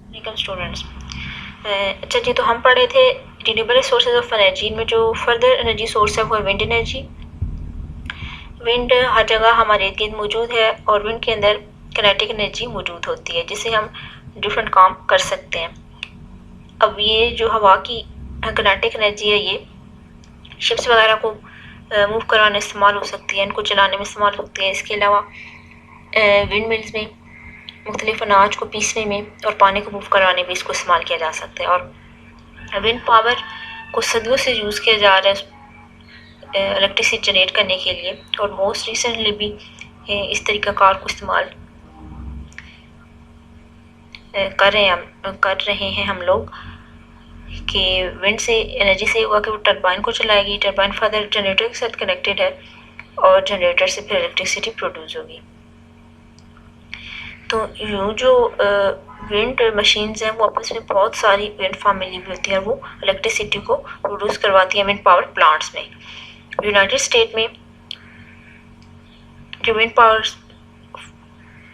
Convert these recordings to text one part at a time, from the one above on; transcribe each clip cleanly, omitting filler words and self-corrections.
Welcome students. अच्छा जी, तो हम पढ़े थे रिन्यूएबल सोर्सेज ऑफ एनर्जी। इनमें जो फर्दर एनर्जी सोर्स है वो है विंड एनर्जी। विंड हर जगह हमारे इर्द गिर्द मौजूद है और विंड के अंदर किनेटिक एनर्जी मौजूद होती है जिससे हम डिफरेंट काम कर सकते हैं। अब ये जो हवा की किनेटिक एनर्जी है ये शिप्स वगैरह को मूव करवाने इस्तेमाल हो सकती है, इनको चलाने में इस्तेमाल होती है। इसके अलावा विंड मिल्स में मुख्तलिफ अनाज को पीसने में और पानी को मूव करवाने में इसको इस्तेमाल किया जा सकता है। और विंड पावर को सदियों से यूज़ किया जा रहा है इलेक्ट्रिसिटी जनरेट करने के लिए, और मोस्ट रिसेंटली भी इस तरीक़ाकार को इस्तेमाल कर रहे हैं हम लोग कि विंड से एनर्जी से हुआ कि वो टरबाइन को चलाएगी। टरबाइन फर्दर जनरेटर के साथ कनेक्टेड है और जनरेटर से फिर इलेक्ट्रिसिटी प्रोड्यूस होगी। तो यूँ जो विंड मशीन्स हैं वो आपस में बहुत सारी विंड फार्म मिली हुई होती है, वो इलेक्ट्रिसिटी को प्रोड्यूस करवाती है विंड पावर प्लांट्स में। यूनाइटेड स्टेट में जो विंड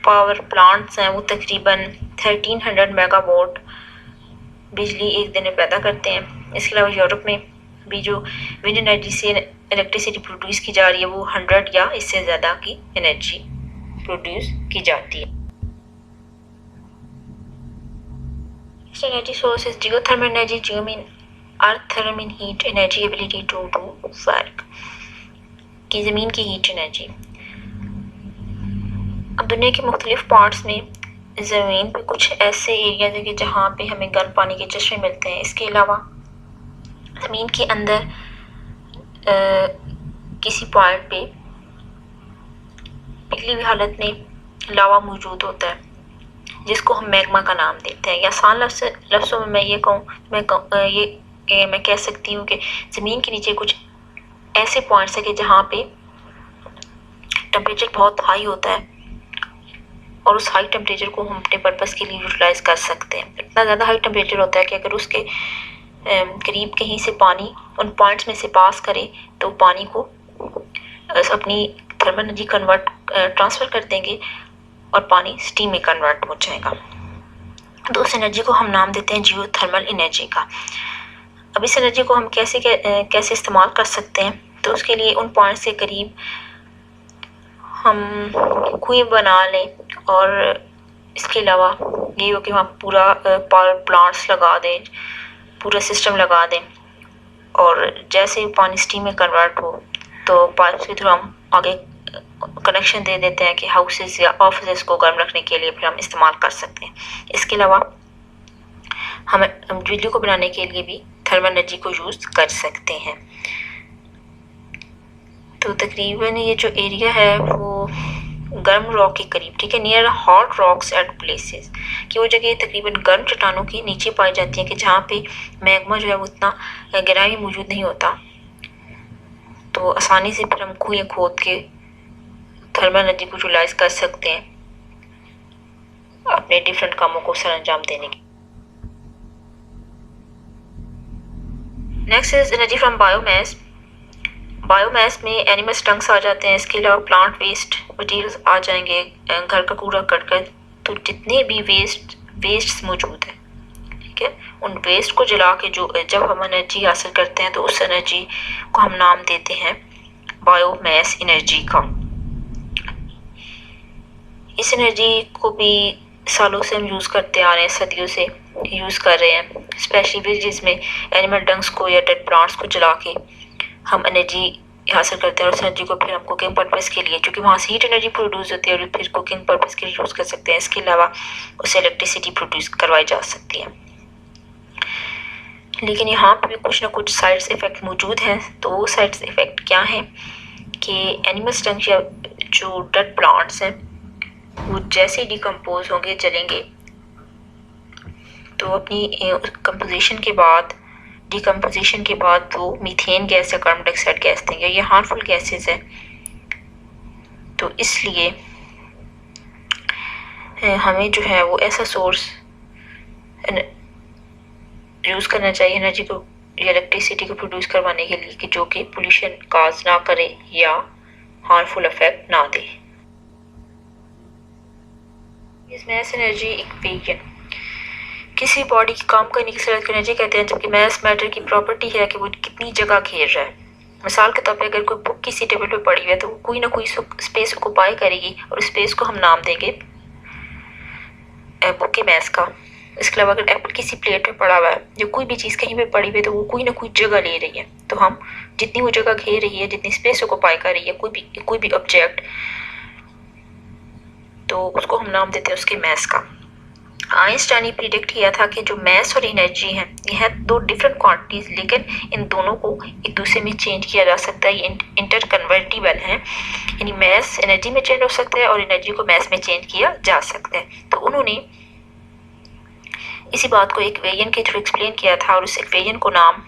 पावर प्लांट्स हैं वो तकरीबन 1300 मेगावाट बिजली एक दिन में पैदा करते हैं। इसके अलावा यूरोप में भी जो विंड एनर्जी से इलेक्ट्रिसिटी प्रोड्यूस की जा रही है वो 100 या इससे ज़्यादा की एनर्जी प्रोड्यूस की जाती है। Energy source is geothermal energy. Geo mean earth, thermal mean heat, energy ability to do work कि ज़मीन की हीट एनर्जी। अब दुनिया के मुख्तलिफ पार्ट्स में ज़मीन पे कुछ ऐसे एरियाज हैं कि जहाँ पे हमें गर्म पानी के चश्मे मिलते हैं। इसके अलावा ज़मीन के अंदर किसी पॉइंट पे पिघली हुई हालत में लावा मौजूद होता है जिसको हम मैग्मा का नाम देते हैं। या आसान लफ्ज़ों में मैं ये कहूँ, मैं कह सकती हूँ कि ज़मीन के नीचे कुछ ऐसे पॉइंट्स हैं कि जहाँ पे टेम्परेचर बहुत हाई होता है और उस हाई टेम्परेचर को हम अपने पर्पज़ के लिए यूटिलाइज़ कर सकते हैं। इतना ज़्यादा हाई टेम्परेचर होता है कि अगर उसके करीब कहीं से पानी उन पॉइंट्स में से पास करे तो पानी को अपनी थर्मल एनर्जी ट्रांसफ़र कर देंगे और पानी स्टीम में कन्वर्ट हो जाएगा। तो उस एनर्जी को हम नाम देते हैं जियोथर्मल एनर्जी का। अब इस एनर्जी को हम कैसे इस्तेमाल कर सकते हैं, तो उसके लिए उन पॉइंट्स के करीब हम कुएं बना लें और इसके अलावा ये हो कि वहाँ पूरा पावर प्लांट्स लगा दें, पूरा सिस्टम लगा दें, और जैसे ही पानी स्टीम में कन्वर्ट हो तो पाइप्स के थ्रू हम आगे कनेक्शन दे देते हैं कि हाउसेस या ऑफिस को गर्म रखने के लिए फिर हम इस्तेमाल कर सकते हैं। इसके अलावा हम बिजली को बनाने के लिए भी थर्मल एनर्जी को यूज़ कर सकते हैं। तो तकरीबन ये जो एरिया है वो गर्म रॉक के करीब, ठीक है, near hot rocks at places, कि वो जगह तकरीबन गर्म चट्टानों के नीचे पाई जाती है कि जहाँ पे मैग्मा जो है वो इतना गहराई में मौजूद नहीं होता। तो आसानी से फिर हम कुएं खोद के थर्मल एनर्जी को यूटिलाइज कर सकते हैं अपने डिफरेंट कामों को सरअंजाम देने के। Next is energy from biomass. Biomass में एनिमल डंक्स आ जाते हैं। इसके अलावा प्लांट वेस्ट मटीरियल्स आ जाएंगे, घर का कूड़ा कटकर। तो जितने भी वेस्ट मौजूद है, ठीक है, उन वेस्ट को जला के जब हम एनर्जी हासिल करते हैं तो उस एनर्जी को हम नाम देते हैं बायोमास एनर्जी का। इस एनर्जी को भी सालों से हम यूज़ करते आ रहे हैं, सदियों से यूज़ कर रहे हैं, स्पेशली विलेजेस में एनिमल डंक्स को या डेड प्लांट्स को जला के हम एनर्जी हासिल करते हैं और उस एनर्जी को फिर हम कुकिंग पर्पज़ के लिए, क्योंकि वहाँ से हीट एनर्जी प्रोड्यूस होती है, और फिर कुकिंग पर्पज़ के लिए यूज़ कर सकते हैं। इसके अलावा उससे इलेक्ट्रिसिटी प्रोड्यूस करवाई जा सकती है। लेकिन यहाँ पे भी कुछ ना कुछ साइड इफ़ेक्ट मौजूद हैं। तो वो साइड इफ़ेक्ट क्या हैं कि एनिमल डंक्स या जो डेड प्लांट्स हैं वो जैसे डिकम्पोज होंगे, जलेंगे, तो अपनी डिकम्पोजिशन के बाद वो मीथेन गैस या कार्बन डाइऑक्साइड गैस देंगे। ये हार्मफुल गैसेस हैं। तो इसलिए हमें जो है वो ऐसा सोर्स यूज़ करना चाहिए एनर्जी को या इलेक्ट्रिसिटी को प्रोड्यूस करवाने के लिए कि जो कि पोल्यूशन काज ना करे या हार्मफुल इफेक्ट ना दे। इस मास एनर्जी इक्वेशन किसी बॉडी की काम करने की सलाहियत को एनर्जी कहते हैं, जबकि मास मैटर की प्रॉपर्टी है कि वो कितनी जगह घेर रहा है। मिसाल के तौर पे अगर कोई बुक किसी टेबल पे पड़ी हुई है तो वो कोई ना कोई स्पेस ऑक्युपाई करेगी और स्पेस को हम नाम देंगे बुक के मास का। इसके अलावा अगर एप्पल किसी प्लेट में पड़ा हुआ है, जो कोई भी चीज़ कहीं पे पड़ी हुई है तो वो कोई ना कोई जगह ले रही है, तो हम जितनी वो जगह घेर रही है, जितनी स्पेस ऑक्युपाई कर रही है कोई भी ऑब्जेक्ट, तो उसको हम नाम देते हैं उसके मास का। आइंस्टाइन ने प्रिडिक्ट किया था कि जो मास और एनर्जी है ये है दो डिफरेंट क्वांटिटीज, लेकिन इन दोनों को एक दूसरे में चेंज किया जा सकता है, ये इंटर कन्वर्टिबल है, यानी मास एनर्जी में चेंज हो सकता है और एनर्जी को मास में चेंज किया जा सकता है। तो उन्होंने इसी बात को एक इक्वेशन के थ्रू एक्सप्लेन किया था और उस इक्वेशन को नाम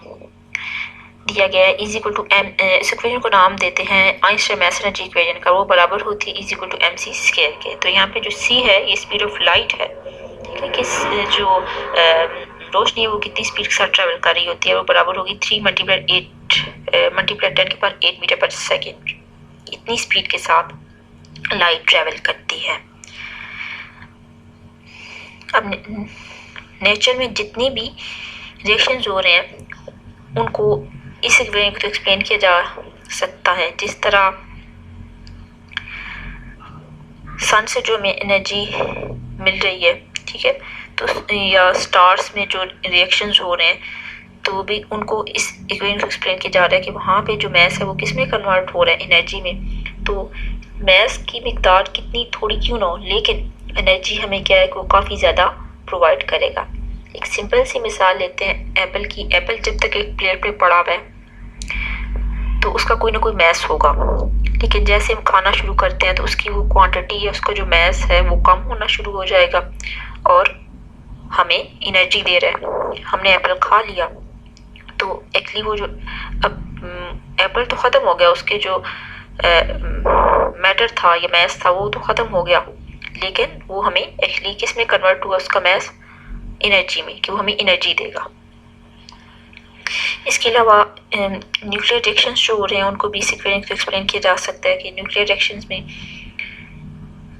दिया गया है इज इक्वल टू एम। इस इक्वेशन को नाम देते हैं आइंस्टाइन मास एनर्जी इक्वेशन का, वो बराबर होती है is equal to MC square के। तो यहाँ पे जो C है ये स्पीड ऑफ लाइट है, ठीक है, कि जो रोशनी है वो कितनी स्पीड के साथ ट्रैवल कर रही होती है, वो बराबर होगी 3 मल्टीप्लाई 10⁻⁸ मीटर पर सेकेंड। इतनी स्पीड के साथ लाइट ट्रैवल करती है। अब नेचर में जितनी भी रिएक्शंस हो रहे हैं उनको इस इक्वेशन को एक्सप्लेन किया जा सकता है। जिस तरह सन से जो हमें एनर्जी मिल रही है, ठीक है, तो या स्टार्स में जो रिएक्शंस हो रहे हैं तो भी उनको इस इक्वेशन को एक्सप्लेन किया जा रहा है कि वहाँ पे जो मास है वो किस में कन्वर्ट हो रहा है, एनर्जी में। तो मास की मिकदार कितनी थोड़ी क्यों ना हो, लेकिन एनर्जी हमें क्या है कि वो काफ़ी ज़्यादा प्रोवाइड करेगा। एक सिंपल सी मिसाल लेते हैं एप्पल की। एप्पल जब तक एक प्लेट पे पड़ा हुआ है तो उसका कोई ना कोई मास होगा, लेकिन जैसे हम खाना शुरू करते हैं तो उसकी वो क्वांटिटी या उसका जो मास है वो कम होना शुरू हो जाएगा और हमें एनर्जी दे रहा है। हमने एप्पल खा लिया तो एक्चुअली वो जो अब एप्पल तो ख़त्म हो गया, उसके जो मैटर था या मास था वो तो ख़त्म हो गया, लेकिन वो हमें एक्चुअली किस में कन्वर्ट हुआ उसका मास, एनर्जी में, कि वो हमें एनर्जी देगा। इसके अलावा न्यूक्लियर रिएक्शंस जो हो रहे हैं उनको भी इस इक्वेशन को एक्सप्लेन किया जा सकता है कि न्यूक्लियर रिएक्शंस में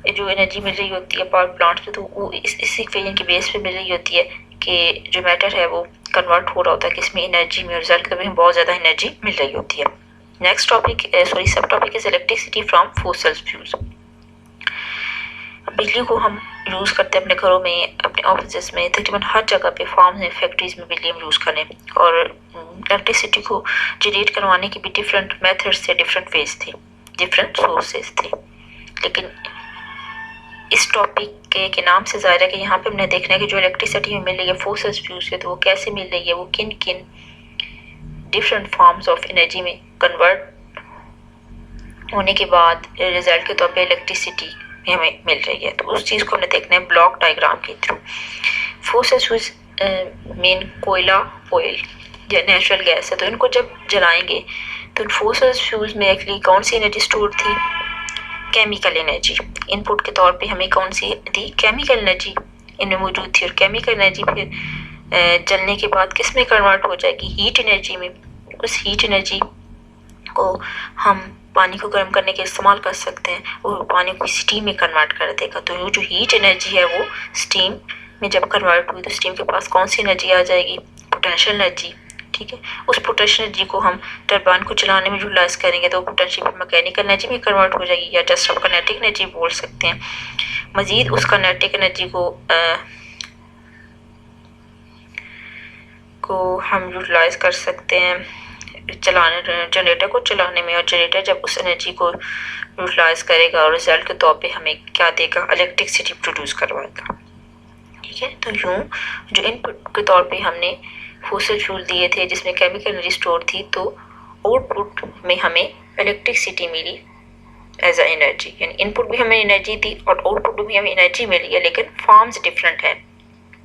जो एनर्जी मिल रही होती है पावर प्लांट्स में, तो वो इस इक्वेशन के बेस पे मिल रही होती है कि जो मैटर है वो कन्वर्ट हो रहा होता है किसमें, एनर्जी में, और रिजल्ट कभी हमें बहुत ज़्यादा एनर्जी मिल रही होती है। नेक्स्ट टॉपिक सब topic is electricity from fossil fuels. बिजली को हम यूज़ करते हैं अपने घरों में, अपने ऑफिस में, तकरीबन हर जगह पे, फार्म में, फैक्ट्रीज में बिजली हम यूज़ करें। और इलेक्ट्रिसिटी को जनरेट करवाने की भी डिफरेंट मेथड्स थे, डिफरेंट वेज थे, डिफरेंट सोर्सेज थे। लेकिन इस टॉपिक के नाम से ज़ाहिर है कि यहाँ पे हमने देखना है कि जो इलेक्ट्रिसिटी हमें मिल रही है फोसिल फ्यूल्स से, तो वो कैसे मिल रही है, वो किन किन डिफरेंट फॉर्म्स ऑफ एनर्जी में कन्वर्ट होने के बाद रिजल्ट के तौर पे इलेक्ट्रिसिटी हमें मिल रही है। तो उस चीज़ को हमने देखना है ब्लॉक डायग्राम के थ्रू। फोसिल फ्यूल्स मेन कोयला, ऑयल या नेचुरल गैस है, तो इनको जब जलाएंगे तो फोसिल फ्यूल्स में एक्चुअली कौन सी एनर्जी स्टोर थी, केमिकल एनर्जी। इनपुट के तौर पे हमें कौन सी थी, केमिकल एनर्जी इनमें मौजूद थी, और केमिकल एनर्जी फिर जलने के बाद किस में कन्वर्ट हो जाएगी, हीट एनर्जी में। उस हीट एनर्जी को हम पानी को गर्म करने के इस्तेमाल कर सकते हैं और पानी को स्टीम में कन्वर्ट कर देगा। तो ये जो हीट एनर्जी है वो स्टीम में जब कन्वर्ट हुई तो स्टीम के पास कौन सी एनर्जी आ जाएगी, पोटेंशियल एनर्जी, ठीक है। उस पोटेंशियल एनर्जी को हम टरबाइन को चलाने में यूटिलाइज करेंगे तो पोटेंशियल मैकेनिकल एनर्जी में कन्वर्ट हो जाएगी, या जस्ट आप काइनेटिक एनर्जी बोल सकते हैं। मजीद उस काइनेटिक एनर्जी को हम यूटिलाइज कर सकते हैं जनरेटर को चलाने में, और जनरेटर जब उस एनर्जी को यूटिलाइज करेगा और रिजल्ट के तौर पे हमें क्या देगा, इलेक्ट्रिसिटी प्रोड्यूस करवाएगा, ठीक है। तो यूँ जो इनपुट के तौर पे हमने फोसिल फ्यूल दिए थे जिसमें केमिकल एनर्जी स्टोर थी, तो आउटपुट में हमें इलेक्ट्रिसिटी मिली एज अ एनर्जी, यानी इनपुट भी हमें एनर्जी दी और आउटपुट भी हमें एनर्जी मिली है, लेकिन फॉर्म्स डिफरेंट हैं।